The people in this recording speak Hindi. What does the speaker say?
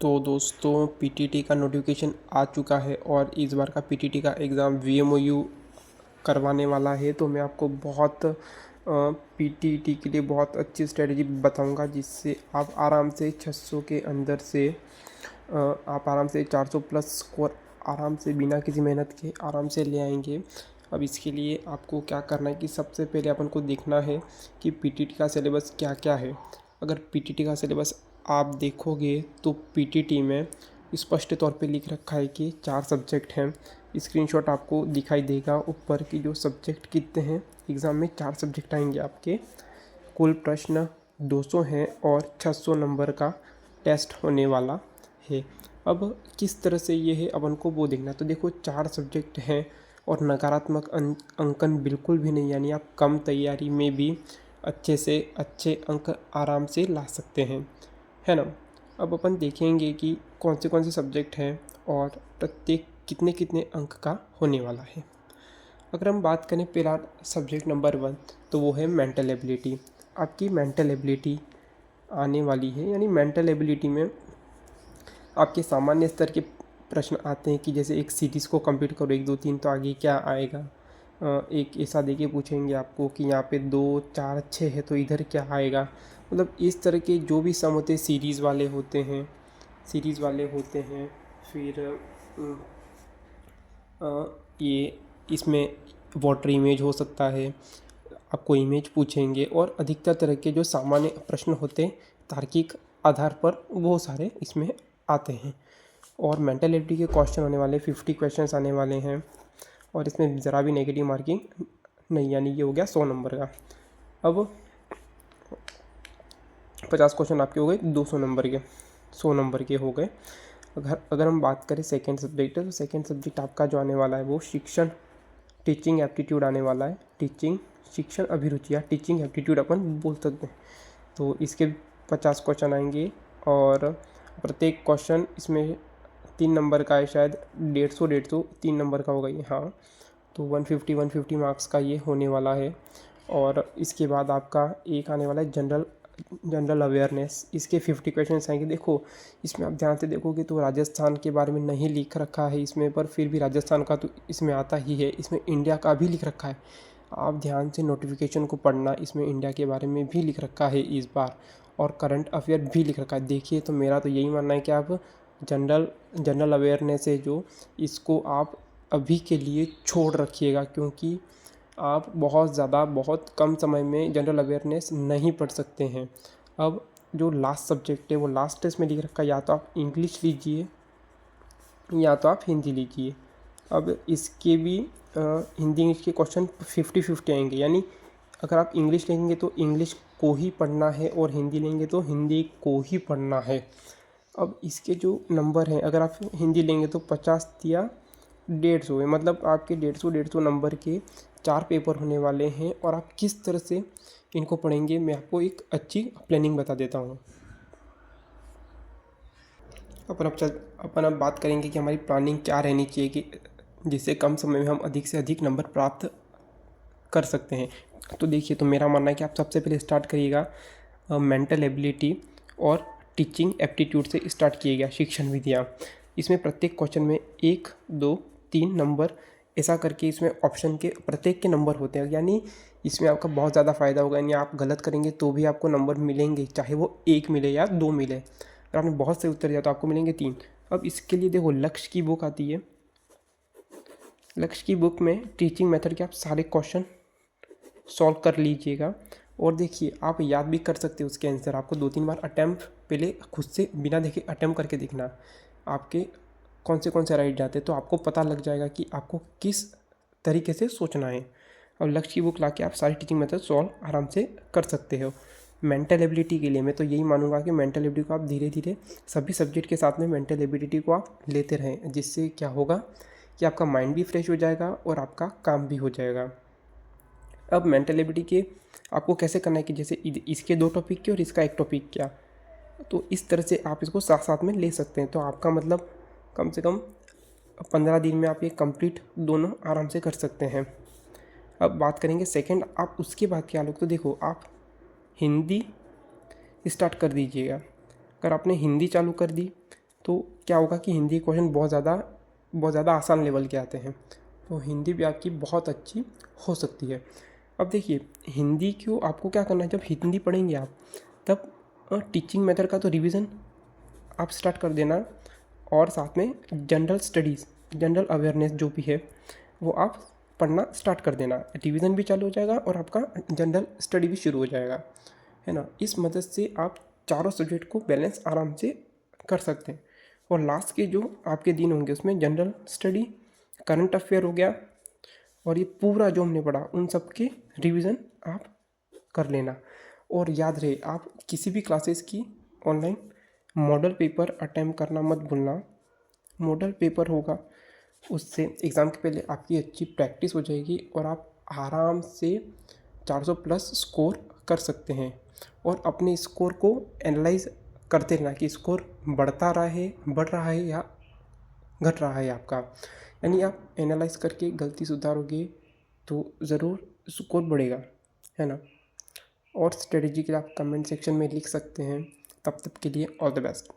तो दोस्तों पीटीटी का नोटिफिकेशन आ चुका है और इस बार का पीटीटी का एग्ज़ाम वीएमओयू करवाने वाला है। तो मैं आपको बहुत पीटीटी के लिए बहुत अच्छी स्ट्रेटजी बताऊंगा जिससे आप आराम से 600 के अंदर से आप आराम से 400 प्लस स्कोर आराम से बिना किसी मेहनत के आराम से ले आएंगे। अब इसके लिए आपको क्या करना है कि सबसे पहले अपन को देखना है कि पीटीटी का सिलेबस क्या क्या है। अगर पीटीटी का सिलेबस आप देखोगे तो पीटीटी में स्पष्ट तौर पे लिख रखा है कि 4 सब्जेक्ट हैं। स्क्रीनशॉट आपको दिखाई देगा ऊपर की जो सब्जेक्ट कितने हैं। एग्ज़ाम में 4 सब्जेक्ट आएंगे आपके। कुल प्रश्न 200 हैं और 600 नंबर का टेस्ट होने वाला है। अब किस तरह से ये है अपन को वो देखना। तो देखो 4 सब्जेक्ट हैं और नकारात्मक अंकन बिल्कुल भी नहीं, यानी आप कम तैयारी में भी अच्छे से अच्छे अंक आराम से ला सकते हैं, है ना। अब अपन देखेंगे कि कौन से सब्जेक्ट हैं और प्रत्येक कितने कितने अंक का होने वाला है। अगर हम बात करें पहला सब्जेक्ट नंबर 1 तो वो है मेंटल एबिलिटी। आपकी मेंटल एबिलिटी आने वाली है, यानी मेंटल एबिलिटी में आपके सामान्य स्तर के प्रश्न आते हैं कि जैसे एक सीरीज़ को कंप्लीट करो 1 2 3 तो आगे क्या आएगा। एक ऐसा देके पूछेंगे आपको कि यहाँ पे 2 4 6 है तो इधर क्या आएगा। मतलब इस तरह के जो भी सम होते हैं सीरीज़ वाले होते हैं, फिर ये इसमें वाटर इमेज हो सकता है, आपको इमेज पूछेंगे और अधिकतर तरह के जो सामान्य प्रश्न होते हैं तार्किक आधार पर वो सारे इसमें आते हैं। और मेंटल एबिलिटी के क्वेश्चन आने वाले 50 क्वेश्चंस आने वाले हैं और इसमें ज़रा भी नेगेटिव मार्किंग नहीं, यानी ये हो गया 100 नंबर का। अब 50 क्वेश्चन आपके हो गए 200 नंबर के, 100 नंबर के हो गए। अगर हम बात करें सेकेंड सब्जेक्ट है तो सेकेंड सब्जेक्ट आपका जो आने वाला है वो शिक्षण टीचिंग एप्टीट्यूड आने वाला है। टीचिंग शिक्षण अभिरुचि या टीचिंग एप्टीट्यूड अपन बोल सकते हैं। तो इसके 50 क्वेश्चन आएंगे और प्रत्येक क्वेश्चन इसमें 3 नंबर का है, शायद 150 3 नंबर का होगा ये, हाँ। तो 150 मार्क्स का ये होने वाला है। और इसके बाद आपका एक आने वाला है जनरल अवेयरनेस। इसके 50 क्वेश्चन आएंगे। देखो इसमें आप ध्यान से देखोगे तो राजस्थान के बारे में नहीं लिख रखा है इसमें, पर फिर भी राजस्थान का तो इसमें आता ही है। इसमें इंडिया का भी लिख रखा है, आप ध्यान से नोटिफिकेशन को पढ़ना, इसमें इंडिया के बारे में भी लिख रखा है इस बार, और करंट अफेयर भी लिख रखा है। देखिए तो मेरा तो यही मानना है कि आप जनरल अवेयरनेस है जो, इसको आप अभी के लिए छोड़ रखिएगा, क्योंकि आप बहुत कम समय में जनरल अवेयरनेस नहीं पढ़ सकते हैं। अब जो लास्ट सब्जेक्ट है वो लास्ट टेस्ट में लिख रखा है, या तो आप इंग्लिश लीजिए या तो आप हिंदी लीजिए। अब इसके भी हिंदी इंग्लिश के क्वेश्चन 50-50 आएंगे, यानी अगर आप इंग्लिश लेंगे तो इंग्लिश को ही पढ़ना है और हिंदी लेंगे तो हिंदी को ही पढ़ना है। अब इसके जो नंबर हैं, अगर आप हिंदी लेंगे तो 50 या 150 है, मतलब आपके 150 नंबर के 4 पेपर होने वाले हैं। और आप किस तरह से इनको पढ़ेंगे मैं आपको एक अच्छी प्लानिंग बता देता हूँ। अपन अब बात करेंगे कि हमारी प्लानिंग क्या रहनी चाहिए कि जिससे कम समय में हम अधिक से अधिक नंबर प्राप्त कर सकते हैं। तो देखिए, तो मेरा मानना है कि आप सबसे पहले स्टार्ट करिएगा मेंटल एबिलिटी और टीचिंग एप्टीट्यूड से स्टार्ट किएगा शिक्षण विधियाँ। इसमें प्रत्येक क्वेश्चन में 1 2 3 नंबर ऐसा करके इसमें ऑप्शन के प्रत्येक के नंबर होते हैं, यानी इसमें आपका बहुत ज़्यादा फ़ायदा होगा। यानी आप गलत करेंगे तो भी आपको नंबर मिलेंगे, चाहे वो 1 मिले या 2 मिले। अगर आपने बहुत सही उत्तर दिया तो आपको मिलेंगे 3। अब इसके लिए देखो लक्ष्य की बुक आती है, लक्ष्य की बुक में टीचिंग मेथड के आप सारे क्वेश्चन सॉल्व कर लीजिएगा। और देखिए आप याद भी कर सकते हो उसके आंसर। आपको 2-3 बार अटैम्प्ट पहले खुद से बिना देखे अटैम्प्ट करके देखना आपके कौन से राइट जाते हैं, तो आपको पता लग जाएगा कि आपको किस तरीके से सोचना है। अब लक्ष्य की बुक लाके आप सारी टीचिंग मेथड सॉल्व आराम से कर सकते हो। मेंटल एबिलिटी के लिए मैं तो यही मानूंगा कि मेंटल एबिलिटी को आप धीरे धीरे सभी सब्जेक्ट के साथ में मेंटल एबिलिटी को आप लेते रहें, जिससे क्या होगा कि आपका माइंड भी फ्रेश हो जाएगा और आपका काम भी हो जाएगा। अब मेंटल एबिलिटी के आपको कैसे करना है कि जैसे इसके 2 टॉपिक के और इसका 1 टॉपिक क्या, तो इस तरह से आप इसको साथ साथ में ले सकते हैं। तो आपका मतलब कम से कम 15 दिन में आप ये कंप्लीट दोनों आराम से कर सकते हैं। अब बात करेंगे सेकंड, आप उसके बाद क्या लोग, तो देखो आप हिंदी स्टार्ट कर दीजिएगा। अगर आपने हिंदी चालू कर दी तो क्या होगा कि हिंदी के क्वेश्चन बहुत ज़्यादा आसान लेवल के आते हैं, तो हिंदी भी आपकी बहुत अच्छी हो सकती है। अब देखिए हिंदी क्यों आपको क्या करना है, जब हिंदी पढ़ेंगे आप तब टीचिंग मेथड का तो रिवीजन आप स्टार्ट कर देना, और साथ में जनरल स्टडीज़, जनरल अवेयरनेस जो भी है वो आप पढ़ना स्टार्ट कर देना। रिवीजन भी चालू हो जाएगा और आपका जनरल स्टडी भी शुरू हो जाएगा, है ना। इस मदद से आप चारों सब्जेक्ट को बैलेंस आराम से कर सकते हैं। और लास्ट के जो आपके दिन होंगे उसमें जनरल स्टडी, करंट अफेयर हो गया, और ये पूरा जो हमने पढ़ा उन सब के रिवीजन आप कर लेना। और याद रहे आप किसी भी क्लासेस की ऑनलाइन मॉडल पेपर अटेम्प्ट करना मत भूलना। मॉडल पेपर होगा, उससे एग्ज़ाम के पहले आपकी अच्छी प्रैक्टिस हो जाएगी और आप आराम से 400 प्लस स्कोर कर सकते हैं। और अपने स्कोर को एनालाइज करते रहना कि स्कोर बढ़ रहा है या घट रहा है आपका। यानी आप एनालाइज करके गलती सुधारोगे तो ज़रूर स्कोर बढ़ेगा, है ना। और स्ट्रेटजी के लिए आप कमेंट सेक्शन में लिख सकते हैं। तब तक के लिए ऑल द बेस्ट।